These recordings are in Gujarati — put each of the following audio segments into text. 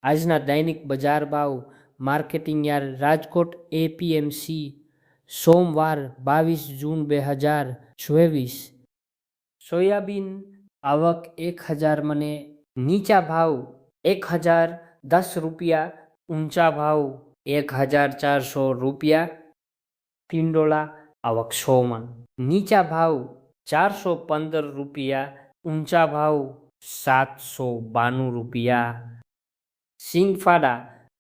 આજના દૈનિક બજાર ભાવ માર્કેટિંગ યાર્ડ રાજકોટ એપીએમસી સોમવાર 22 જૂન 2024। સોયાબીન આવક 1000 મને, નીચા ભાવ 1010 રૂપિયા, ઊંચા ભાવ 1400 રૂપિયા। ટિંડોળા આવક 100 મણ, નીચા ભાવ 415 રૂપિયા, ઊંચા ભાવ 792 રૂપિયા। સિંગફાડા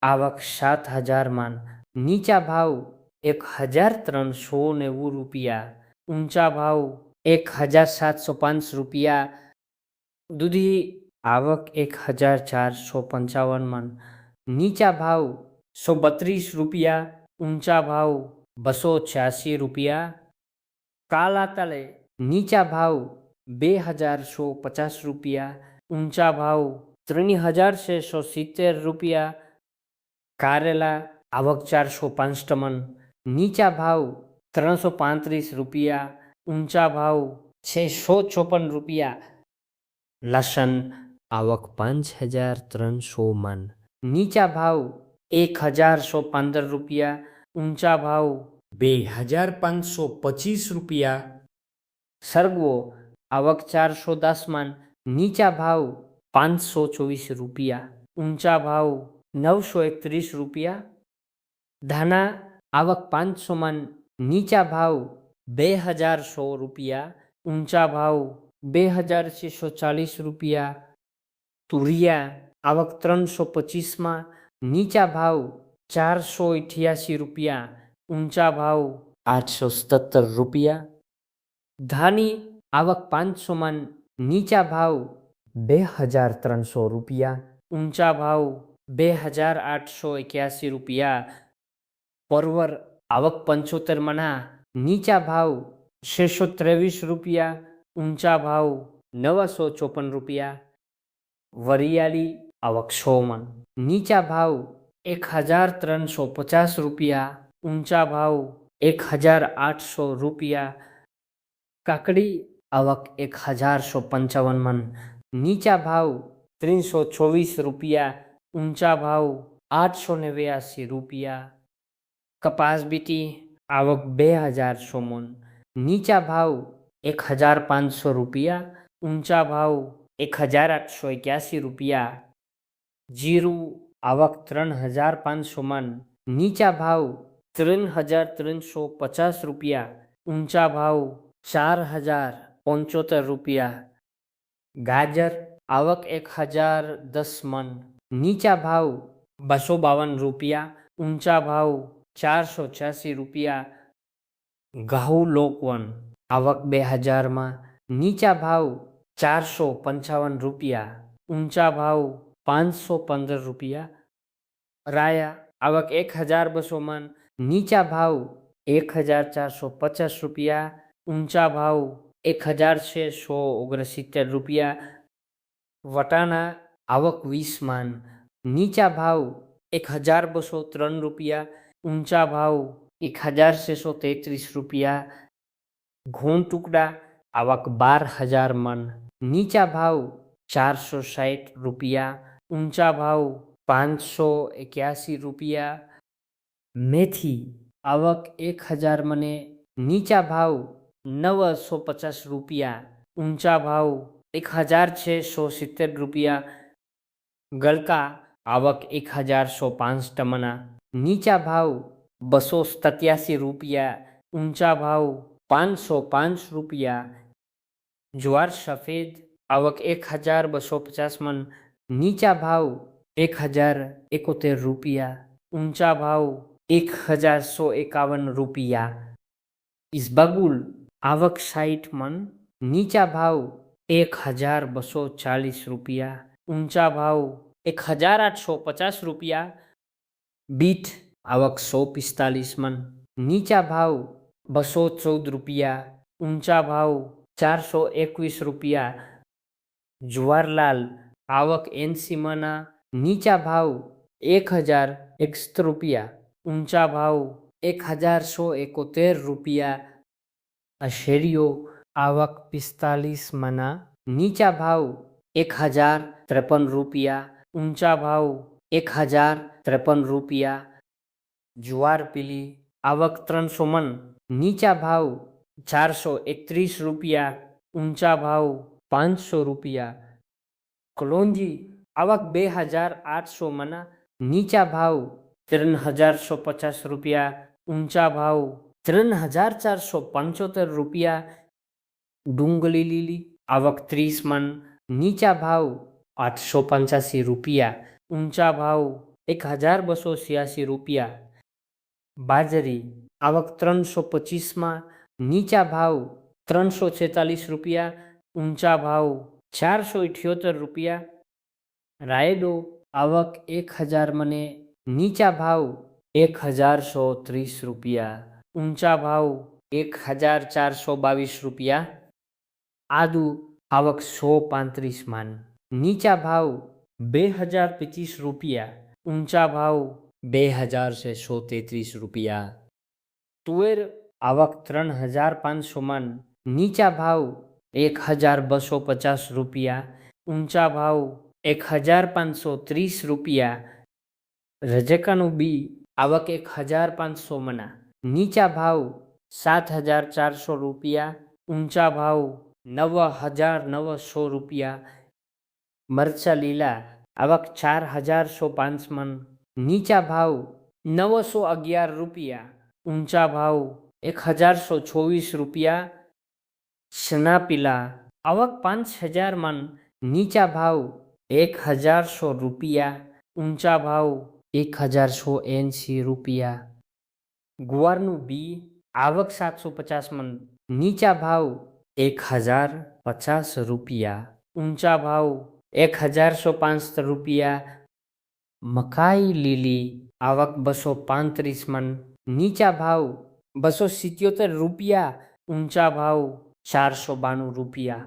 આવક 7000 મણ, નીચા ભાવ 1390 રૂપિયા, ઊંચા ભાવ 1705 રૂપિયા। દૂધી આવક 1455 મણ, નીચા ભાવ 132 રૂપિયા, ઊંચા ભાવ 286 રૂપિયા। કાલા તલે નીચા ભાવ 2150 રૂપિયા, ઊંચા ભાવ 3670 રૂપિયા। કારેલા આવક 405 મણ, નીચા ભાવ 335 રૂપિયા, ઊંચા ભાવ 654 રૂપિયા। લસણ આવક 5300 મણ, નીચા ભાવ 1115 રૂપિયા, ઊંચા ભાવ 2525 રૂપિયા। સરગવો આવક 410 મણ, નીચા ભાવ 524 રૂપિયા, ઊંચા ભાવ 931 રૂપિયા। ધાના આવક 500 મણ, નીચા ભાવ 2100 રૂપિયા, ઊંચા ભાવ 2640 રૂપિયા। તુરિયા આવક 325 માં, નીચા ભાવ 488 રૂપિયા, ઊંચા ભાવ 817 રૂપિયા। ધાની આવક 500 મણ, નીચા ભાવ 2300 રૂપિયા, ઊંચા ભાવ 2881 રૂપિયા। પરવર આવક 75 મણા, નીચા ભાવ 623 રૂપિયા, ઊંચા ભાવ 954 રૂપિયા। વરિયાળી આવક 100 મણ, નીચા ભાવ 1350 રૂપિયા, ઊંચા ભાવ 1800 રૂપિયા। કાકડી આવક 1155 મણ, નીચા ભાવ 324 રૂપિયા, ઊંચા ભાવ 882 રૂપિયા। કપાસ બીટી આવક 2100 મણ, નીચા ભાવ 1500 રૂપિયા, ઊંચા ભાવ 1881 રૂપિયા। જીરું આવક 3500 મણ, નીચા ભાવ 3350 રૂપિયા, ઊંચા ભાવ 4075 રૂપિયા। ગાજર આવક 1010 મણ, નીચા ભાવ 252 રૂપિયા, ઊંચા ભાવ 486 રૂપિયા। ઘઉં લોકવન આવક 2000 માં, નીચા ભાવ 455 રૂપિયા, ઊંચા ભાવ 515 રૂપિયા। રાયા આવક 1200 મણ, નીચા ભાવ 1450 રૂપિયા, ઊંચા ભાવ 1669 રૂપિયા। વટાણા આવક 20 મણ, નીચા ભાવ 1203 રૂપિયા, ઊંચા ભાવ 1633 રૂપિયા। ઘઉં ટુકડા આવક 12000 મણ, નીચા ભાવ 460 રૂપિયા, ઊંચા ભાવ 581 રૂપિયા। મેથી આવક 1000 મને, નીચા ભાવ 950 રૂપિયા, ઊંચા ભાવ 1670 રૂપિયા। ગલકા આવક 1105 મણા, નીચા ભાવ 287 રૂપિયા, ઊંચા ભાવ 505 રૂપિયા। જ્વાર સફેદ આવક 1250 મણ, નીચા ભાવ 1071 રૂપિયા, ઊંચા ભાવ 1151 રૂપિયા। ઇસબગુલ આવક 60 મણ, નીચા ભાવ 1240 રૂપિયા, ઊંચા ભાવ 1850 રૂપિયા। બીટ આવક 145 મણ, નીચા ભાવ 214 રૂપિયા, ઊંચા ભાવ 421 રૂપિયા। જુવારલાલ આવક 80 મણા, નીચા ભાવ 1061 રૂપિયા, ઊંચા ભાવ 1171 રૂપિયા। શેરડીઓ આવક 45 મણા, નીચા ભાવ 1053 રૂપિયા, ઊંચા ભાવ ₹1053. જુવાર પીલી આવક 300 મણ, નીચા ભાવ ₹431, ઊંચા ભાવ ₹500. કલોંજી આવક 2800 મણ, નીચા ભાવ ₹3150, ઊંચા ભાવ ₹3475. ડુંગળી લીલી આવક 30 મણ, નીચા ભાવ ₹885, ઊંચા ભાવ ₹1286. બાજરી આવક 325 નીચા ભાવ ₹346, ઊંચા ભાવ ₹478. રાયડો આવક 1000 મણે, નીચા ભાવ ₹1130, ઊંચા ભાવ ₹1422. આદુ આવક 135 મણ, નીચા ભાવ ₹2025, ઊંચા ભાવ ₹2633. તુવેર આવક 3500 મણ, નીચા ભાવ ₹1250, ઊંચા ભાવ ₹1530. રજકાનું બી આવક 1500 મણ, નીચા ભાવ ₹7400, ઊંચા ભાવ ₹9900. મરચા લીલા આવક 4105 મણ, નીચા ભાવ ₹911, ઊંચા ભાવ ₹1124. ચણા પીલા આવક 5000 મણ, નીચા ભાવ ₹1100, ઊંચા ભાવ ₹1180. ગુવારનું બી આવક 750 મણ, નીચા ભાવ ₹1050, ઊંચા ભાવ ₹1165. મકાઈ લીલી આવક 235 મણ, નીચા ભાવ ₹277, ઊંચા ભાવ ₹492.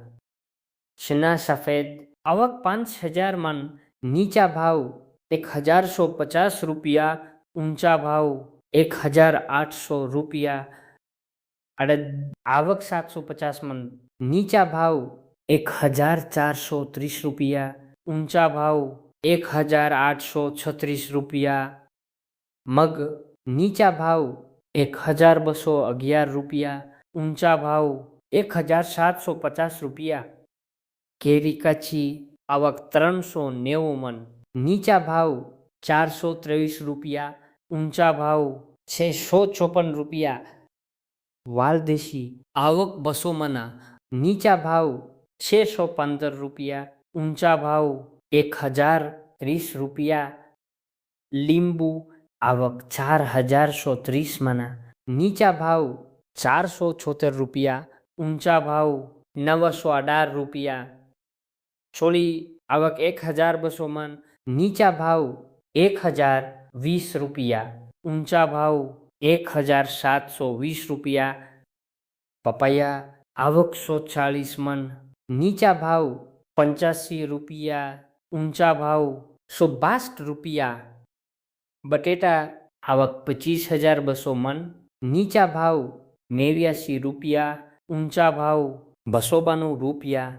ચના સફેદ આવક 5000 મણ, નીચા ભાવ ₹1150, ઊંચા ભાવ ₹1800. અડદ આવક 750 મણ, નીચા ભાવ ₹1430, ઊંચા ભાવ ₹1836. મગ નીચા ભાવ ₹1211, ઊંચા ભાવ ₹1750. કેરી કાચી આવક 390 મણ, નીચા ભાવ ₹423, ઊંચા ભાવ ₹654. વાલદેશી આવક 200 મણ, નીચા ભાવ ₹615, ઊંચા ભાવ ₹1030. લીંબુ આવક 4130 મણ, નીચા ભાવ ₹476, ઊંચા ભાવ ₹918. ચોળી આવક 1200 મણ, નીચા ભાવ ₹1020, ઊંચા ભાવ ₹1720. પપૈયા આવક 140 મણ, નીચા ભાવ ₹85, ઊંચા ભાવ ₹162. બટેટા આવક 25200 મણ, નીચા ભાવ ₹89, ઊંચા ભાવ ₹292.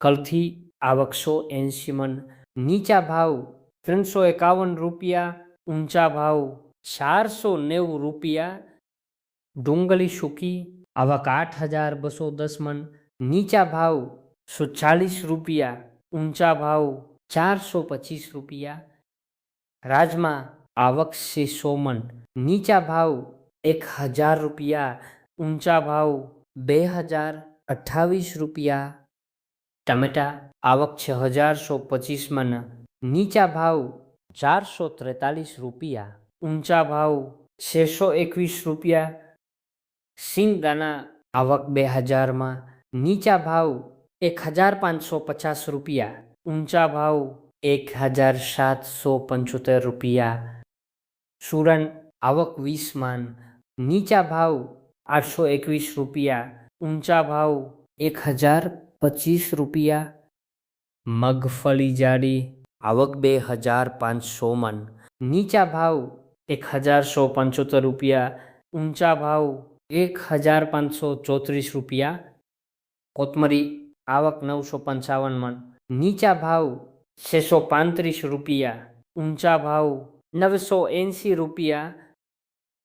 કલથી આવક 180 મણ, નીચા ભાવ ₹351, ઊંચા ભાવ ₹490. ડુંગળી સૂકી આવક 8210 મણ, નીચા ભાવ ₹140, ઊંચા ભાવ ₹425. રાજમા આવક 600 મણ, નીચા ભાવ ₹1000, ઊંચા ભાવ ₹2028. ટમેટા આવક 6125 મણ, નીચા ભાવ ₹443, ઊંચા ભાવ ₹621. સિંગદાણા આવક 2000 નીચા ભાવ ₹1550, ઊંચા ભાવ ₹1775. સુરણ આવક 20 મણ, નીચા ભાવ ₹821, ઊંચા ભાવ ₹1025. મગફળી જાડી આવક 2500 મણ, નીચા ભાવ ₹1175, ઊંચા ભાવ ₹1534. કોથમરી આવક 955 મણ, નીચા ભાવ ₹635, ઊંચા ભાવ 980 રૂપિયા.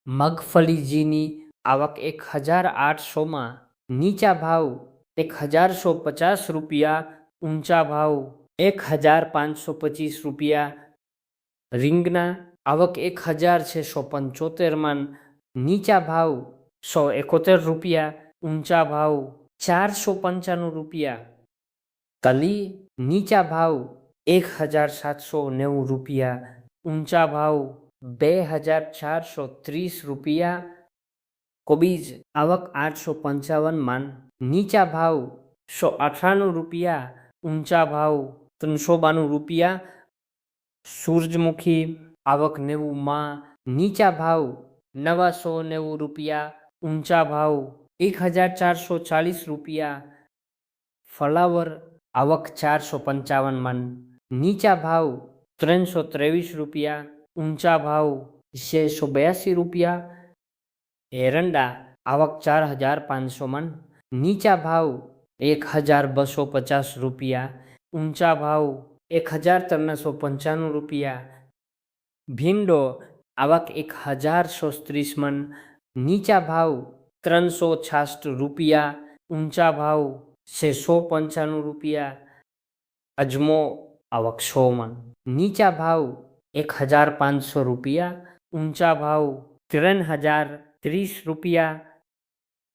મગફળીજીની આવક 1800માં, નીચા ભાવ 1150 રૂપિયા, ઊંચા ભાવ 1525 રૂપિયા. રીંગણા આવક 1675માં, નીચા ભાવ 171 રૂપિયા, ઊંચા ભાવ 495 રૂપિયા. તલી નીચા ભાવ 1790 રૂપિયા, ઊંચા ભાવ 2430 રૂપિયા. કોબીજ આવક 855માં, નીચા ભાવ 198 રૂપિયા, ઊંચા ભાવ 392 રૂપિયા. સૂરજમુખી આવક 90માં, નીચા ભાવ 990 રૂપિયા, ઊંચા ભાવ 1440 રૂપિયા. ફ્લાવર આવક 455માં, નીચા ભાવ 323 રૂપિયા, ઊંચા ભાવ 682 રૂપિયા. એરંડા આવક 4500માં, નીચા ભાવ 1250 રૂપિયા, ઊંચા ભાવ 1395 રૂપિયા. ભીંડો આવક 1030માં, નીચા ભાવ 366 રૂપિયા, ઊંચા ભાવ 695 રૂપિયા. અજમો આવક 100માં, નીચા ભાવ 1500 રૂપિયા, ઊંચા ભાવ 3030 રૂપિયા.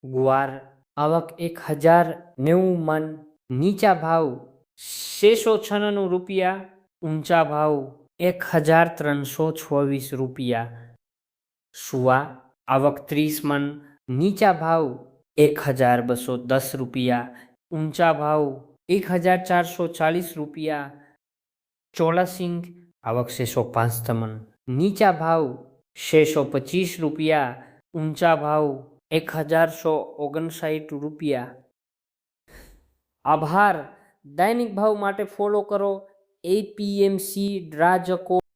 ગુવાર આવક 1090માં, નીચા ભાવ 696 રૂપિયા, ઊંચા ભાવ 1324 રૂપિયા. સુવા આવક 30માં, નીચા ભાવ 1210 રૂપિયા, ઊંચા ભાવ 1440 રૂપિયા. ચોલાસિંગ આવક 605માં, નીચા ભાવ 625 રૂપિયા, ઊંચા ભાવ 1159 રૂપિયા. આભાર. દૈનિક ભાવ માટે ફોલો કરો APMC રાજકોટ.